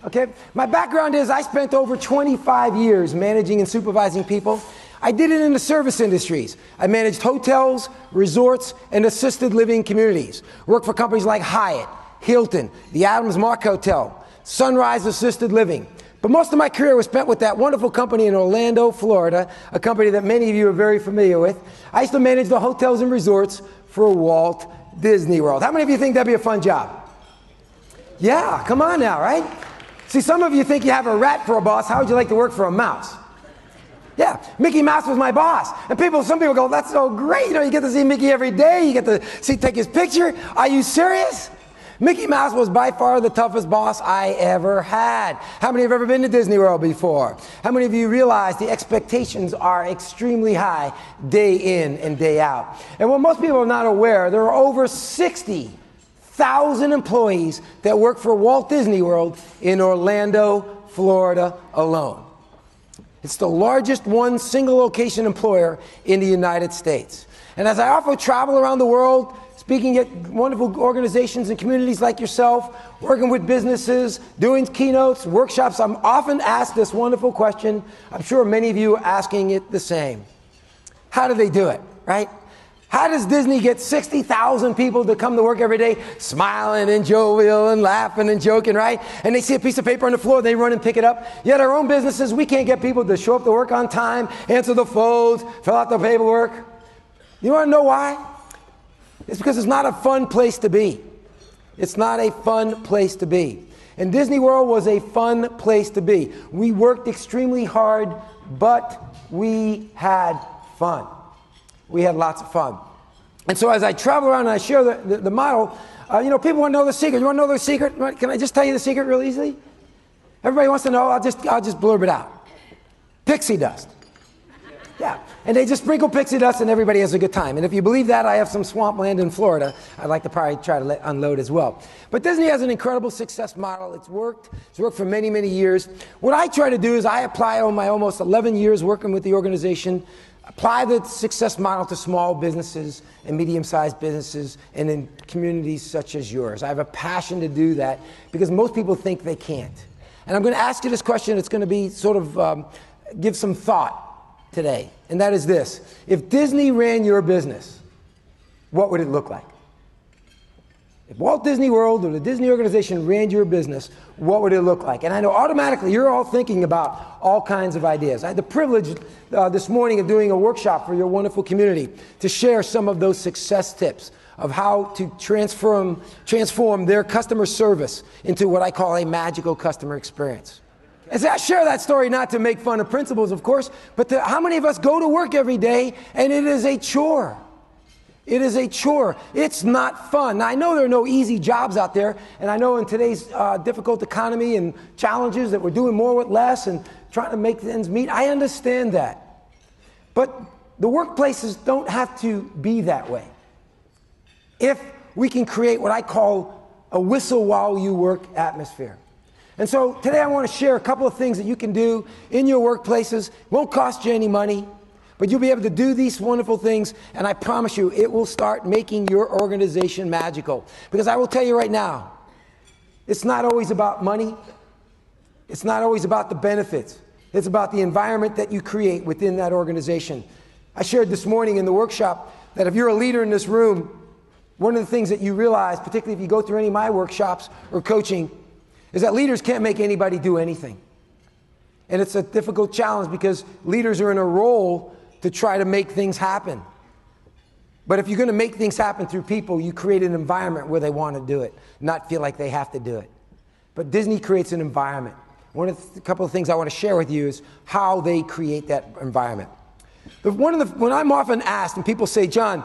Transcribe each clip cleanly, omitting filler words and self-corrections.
Okay? My background is I spent over 25 years managing and supervising people. I did it in the service industries. I managed hotels, resorts, and assisted living communities. Worked for companies like Hyatt, Hilton, the Adams Mark Hotel, Sunrise Assisted Living. But most of my career was spent with that wonderful company in Orlando, Florida, a company that many of you are very familiar with. I used to manage the hotels and resorts for Walt Disney World. How many of you think that'd be a fun job? Yeah, come on now, right? See, some of you think you have a rat for a boss. How would you like to work for a mouse? Yeah, Mickey Mouse was my boss. And some people go, that's so great. You know, you get to see Mickey every day. You get to take his picture. Are you serious? Mickey Mouse was by far the toughest boss I ever had. How many have ever been to Disney World before? How many of you realize the expectations are extremely high day in and day out? And what most people are not aware, there are over 60,000 employees that work for Walt Disney World in Orlando, Florida alone. It's the largest one single location employer in the United States. And as I often travel around the world, speaking at wonderful organizations and communities like yourself, working with businesses, doing keynotes, workshops, I'm often asked this wonderful question. I'm sure many of you are asking it the same. How do they do it, right? How does Disney get 60,000 people to come to work every day, smiling and jovial and laughing and joking, right? And they see a piece of paper on the floor, they run and pick it up. Yet our own businesses, we can't get people to show up to work on time, answer the phones, fill out the paperwork. You want to know why? It's because it's not a fun place to be. It's not a fun place to be. And Disney World was a fun place to be. We worked extremely hard, but we had fun. We had lots of fun. And so as I travel around and I share the model, people want to know the secret. You want to know the secret? Can I just tell you the secret real easily? Everybody wants to know. I'll just blurb it out. Pixie dust. Yeah, and they just sprinkle pixie dust and everybody has a good time. And if you believe that, I have some swampland in Florida I'd like to probably try to unload as well. But Disney has an incredible success model. It's worked for many, many years. What I try to do is I apply on my almost 11 years working with the organization, apply the success model to small businesses and medium-sized businesses and in communities such as yours. I have a passion to do that because most people think they can't. And I'm going to ask you this question. It's going to be sort of give some thought today, and that is this. If Disney ran your business, what would it look like? If Walt Disney World or the Disney organization ran your business, what would it look like? And I know automatically you're all thinking about all kinds of ideas. I had the privilege this morning of doing a workshop for your wonderful community to share some of those success tips of how to transform their customer service into what I call a magical customer experience. And so I share that story not to make fun of principals, of course, but how many of us go to work every day and it is a chore? It is a chore. It's not fun. Now, I know there are no easy jobs out there, and I know in today's difficult economy and challenges that we're doing more with less and trying to make ends meet. I understand that. But the workplaces don't have to be that way. If we can create what I call a whistle while you work atmosphere. And so today I want to share a couple of things that you can do in your workplaces. It won't cost you any money, but you'll be able to do these wonderful things, and I promise you it will start making your organization magical. Because I will tell you right now, it's not always about money. It's not always about the benefits. It's about the environment that you create within that organization. I shared this morning in the workshop that if you're a leader in this room, one of the things that you realize, particularly if you go through any of my workshops or coaching, is that leaders can't make anybody do anything. And it's a difficult challenge because leaders are in a role to try to make things happen. But if you're going to make things happen through people, you create an environment where they want to do it, not feel like they have to do it. But Disney creates an environment. A couple of things I want to share with you is how they create that environment. When I'm often asked, and people say, John,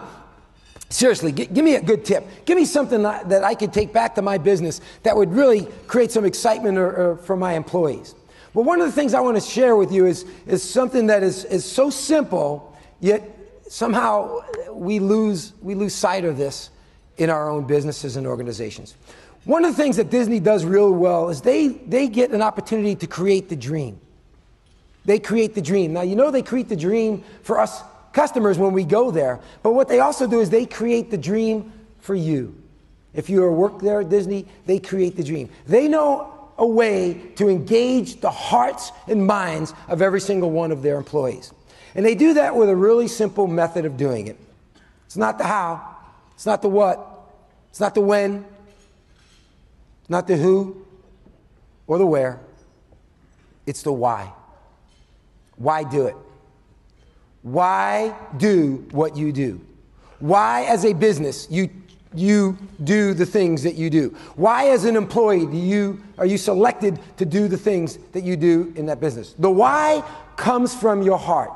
seriously, give me a good tip. Give me something that I could take back to my business that would really create some excitement for my employees. Well, one of the things I want to share with you is something that is so simple, yet somehow we lose sight of this in our own businesses and organizations. One of the things that Disney does real well is they get an opportunity to create the dream. They create the dream. Now, they create the dream for us customers when we go there, but what they also do is they create the dream for you. If you work there at Disney, they create the dream. They know a way to engage the hearts and minds of every single one of their employees. And they do that with a really simple method of doing it. It's not the how, it's not the what, it's not the when, it's not the who or the where, it's the why. Why do it? Why do what you do? Why, as a business, you do the things that you do? Why, as an employee, are you selected to do the things that you do in that business? The why comes from your heart.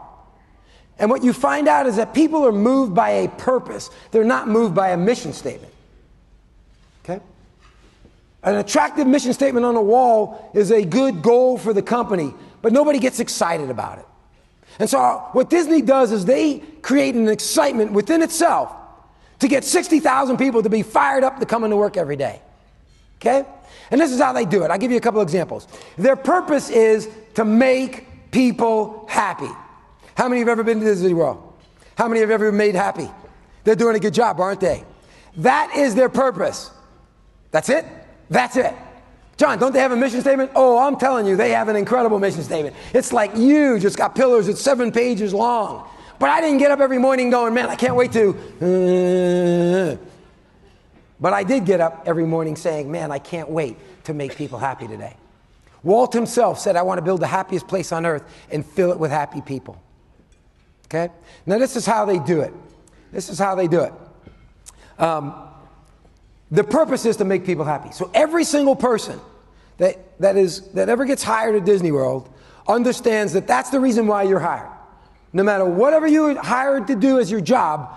And what you find out is that people are moved by a purpose. They're not moved by a mission statement. Okay? An attractive mission statement on a wall is a good goal for the company, but nobody gets excited about it. And so what Disney does is they create an excitement within itself to get 60,000 people to be fired up to come into work every day. Okay? And this is how they do it. I'll give you a couple of examples. Their purpose is to make people happy. How many have ever been to Disney World? How many have ever been made happy? They're doing a good job, aren't they? That is their purpose. That's it? That's it. John, don't they have a mission statement? Oh, I'm telling you, they have an incredible mission statement. It's like huge. It's got pillars. It's 7 pages long. But I didn't get up every morning going, man, I can't wait to. But I did get up every morning saying, man, I can't wait to make people happy today. Walt himself said, I want to build the happiest place on earth and fill it with happy people. Okay? Now, this is how they do it. This is how they do it. The purpose is to make people happy. So every single person that ever gets hired at Disney World understands that that's the reason why you're hired. No matter whatever you're hired to do as your job,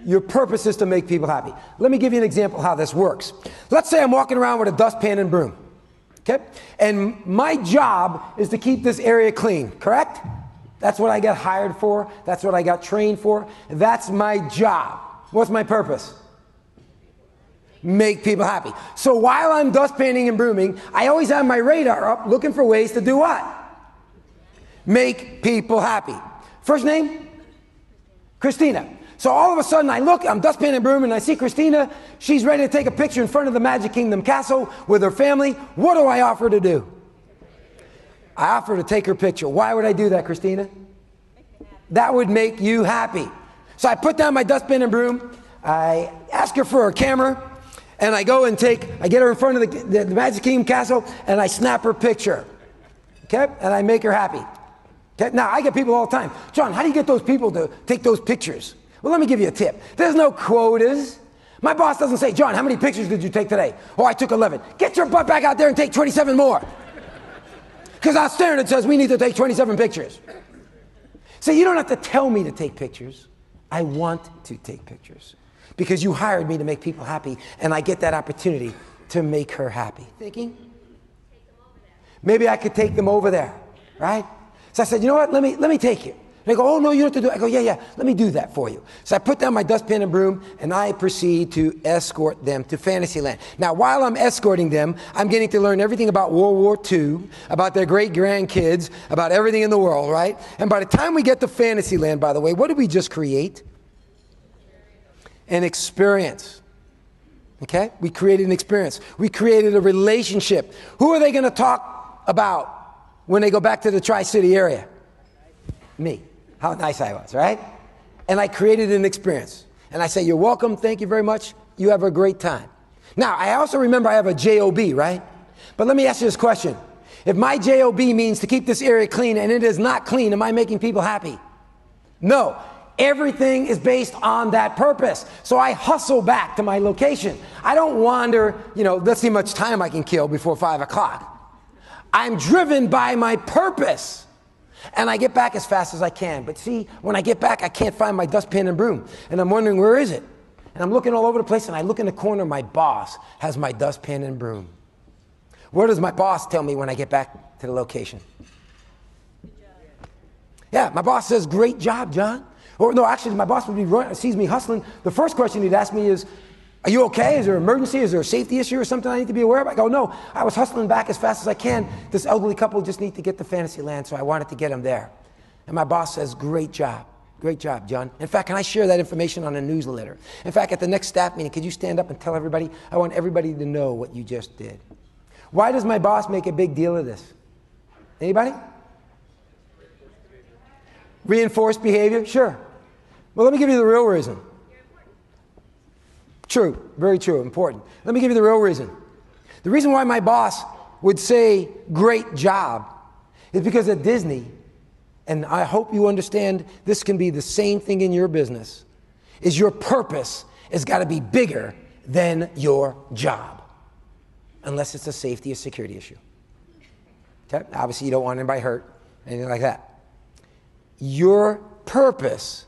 your purpose is to make people happy. Let me give you an example of how this works. Let's say I'm walking around with a dustpan and broom. Okay? And my job is to keep this area clean, correct? That's what I got hired for. That's what I got trained for. That's my job. What's my purpose? Make people happy. So while I'm dustpanning and brooming, I always have my radar up looking for ways to do what? Make people happy. First name? Christina. So all of a sudden I look, I'm dustpanning and brooming, and I see Christina. She's ready to take a picture in front of the Magic Kingdom castle with her family. What do I offer to do? I offer to take her picture. Why would I do that, Christina? That would make you happy. So I put down my dustpan and broom. I ask her for her camera. And I go and I get her in front of the Magic Kingdom castle, and I snap her picture. Okay? And I make her happy. Okay? Now, I get people all the time. John, how do you get those people to take those pictures? Well, let me give you a tip. There's no quotas. My boss doesn't say, John, how many pictures did you take today? Oh, I took 11. Get your butt back out there and take 27 more. Because our standard says we need to take 27 pictures. So you don't have to tell me to take pictures. I want to take pictures. Because you hired me to make people happy, and I get that opportunity to make her happy. Thinking? Maybe I could take them over there, right? So I said, you know what, let me take you. And they go, oh, no, you don't have to do it. I go, yeah, let me do that for you. So I put down my dustpan and broom, and I proceed to escort them to Fantasyland. Now, while I'm escorting them, I'm getting to learn everything about World War II, about their great-grandkids, about everything in the world, right? And by the time we get to Fantasyland, by the way, what did we just create? An experience. Okay? We created an experience. We created a relationship. Who are they going to talk about when they go back to the Tri-City area? Me. How nice I was, right? And I created an experience. And I say, you're welcome. Thank you very much. You have a great time. Now, I also remember I have a JOB, right? But let me ask you this question. If my JOB means to keep this area clean and it is not clean, am I making people happy? No. Everything is based on that purpose. So I hustle back to my location. I don't wander, let's see how much time I can kill before 5 o'clock. I'm driven by my purpose. And I get back as fast as I can. But see, when I get back, I can't find my dustpan and broom. And I'm wondering, where is it? And I'm looking all over the place, and I look in the corner. My boss has my dustpan and broom. What does my boss tell me when I get back to the location? Yeah, my boss says, great job, John. Or no, actually, my boss would be sees me hustling. The first question he'd ask me is, are you okay? Is there an emergency? Is there a safety issue or something I need to be aware of? I go, no, I was hustling back as fast as I can. This elderly couple just need to get to Fantasyland, so I wanted to get them there. And my boss says, great job. Great job, John. In fact, can I share that information on a newsletter? In fact, at the next staff meeting, could you stand up and tell everybody? I want everybody to know what you just did. Why does my boss make a big deal of this? Anybody? Reinforced behavior? Sure. Well, let me give you the real reason. True, very true, important. Let me give you the real reason. The reason why my boss would say, great job, is because at Disney, and I hope you understand this can be the same thing in your business, is your purpose has got to be bigger than your job, unless it's a safety or security issue. Okay? Obviously, you don't want anybody hurt, anything like that. Your purpose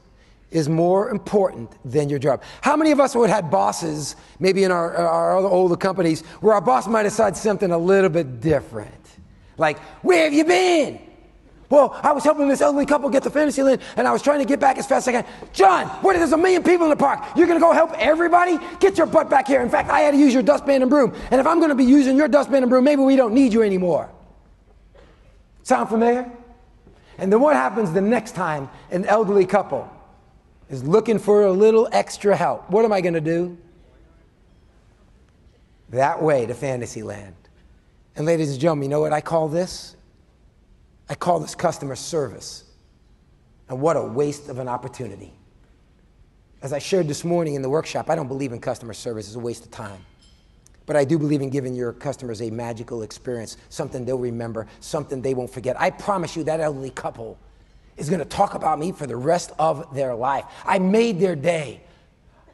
is more important than your job. How many of us would have had bosses, maybe in our other older companies, where our boss might have said something a little bit different? Like, where have you been? Well, I was helping this elderly couple get to Fantasyland, and I was trying to get back as fast as I can. John, there's 1 million people in the park. You're going to go help everybody? Get your butt back here. In fact, I had to use your dustpan and broom. And if I'm going to be using your dustpan and broom, maybe we don't need you anymore. Sound familiar? And then what happens the next time an elderly couple is looking for a little extra help? What am I going to do? That way to Fantasyland. And ladies and gentlemen, you know what I call this? I call this customer service. And what a waste of an opportunity. As I shared this morning in the workshop, I don't believe in customer service as a waste of time. But I do believe in giving your customers a magical experience, something they'll remember, something they won't forget. I promise you that elderly couple is going to talk about me for the rest of their life. I made their day.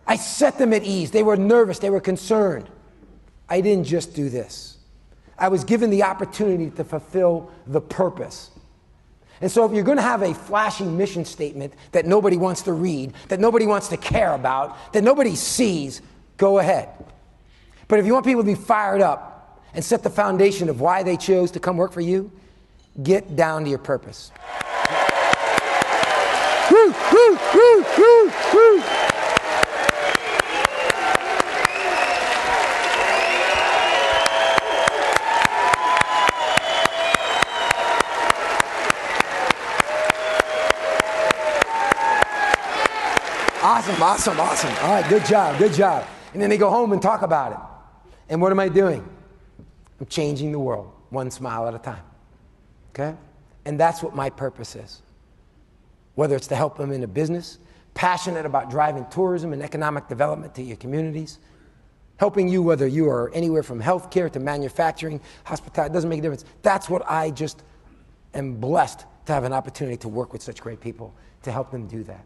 I set them at ease. They were nervous. They were concerned. I didn't just do this. I was given the opportunity to fulfill the purpose. And so if you're going to have a flashy mission statement that nobody wants to read, that nobody wants to care about, that nobody sees, go ahead. But if you want people to be fired up and set the foundation of why they chose to come work for you, get down to your purpose. Woo, woo, woo, woo, woo. Awesome. All right, good job. And then they go home and talk about it. And what am I doing? I'm changing the world, one smile at a time. Okay? And that's what my purpose is. Whether it's to help them in a business, passionate about driving tourism and economic development to your communities, helping you whether you are anywhere from healthcare to manufacturing, hospitality, it doesn't make a difference. That's what I just am blessed to have an opportunity to work with such great people to help them do that.